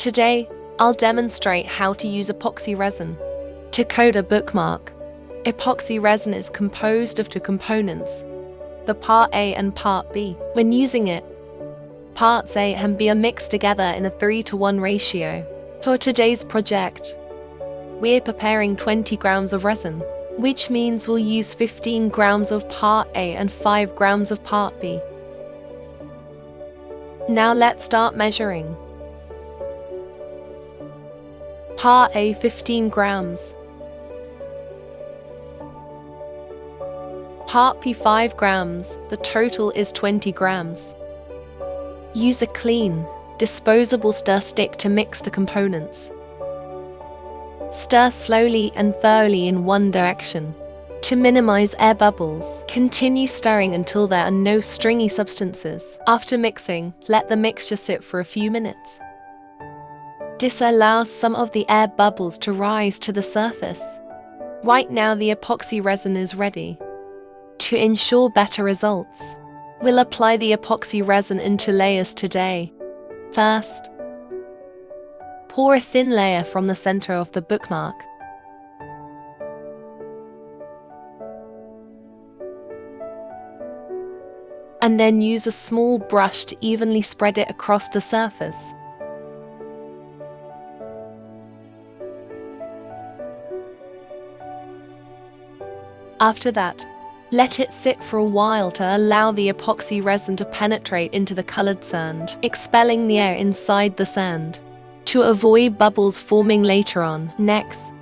Today, I'll demonstrate how to use epoxy resin to coat a bookmark. Epoxy resin is composed of two components, the Part A and Part B. When using it, Parts A and B are mixed together in a 3:1 ratio. For today's project, we're preparing 20 grams of resin, which means we'll use 15 grams of Part A and 5 grams of Part B. Now let's start measuring. Part A 15 grams. Part B 5 grams, the total is 20 grams. Use a clean, disposable stir stick to mix the components. Stir slowly and thoroughly in one direction. To minimize air bubbles, continue stirring until there are no stringy substances. After mixing, let the mixture sit for a few minutes. This allows some of the air bubbles to rise to the surface. Right now the epoxy resin is ready. To ensure better results, we'll apply the epoxy resin into layers today. First, pour a thin layer from the center of the bookmark. And then use a small brush to evenly spread it across the surface. After that, let it sit for a while to allow the epoxy resin to penetrate into the colored sand, expelling the air inside the sand, to avoid bubbles forming later on. Next,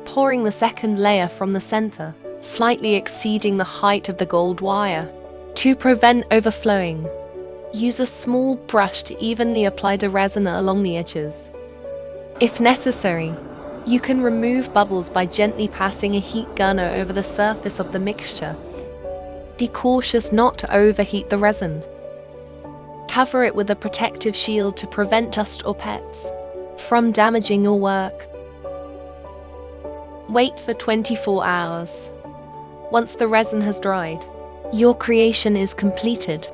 pouring the second layer from the center, slightly exceeding the height of the gold wire. To prevent overflowing, use a small brush to evenly apply the resin along the edges. If necessary, you can remove bubbles by gently passing a heat gunner over the surface of the mixture. Be cautious not to overheat the resin. Cover it with a protective shield to prevent dust or pets from damaging your work. Wait for 24 hours. Once the resin has dried, your creation is completed.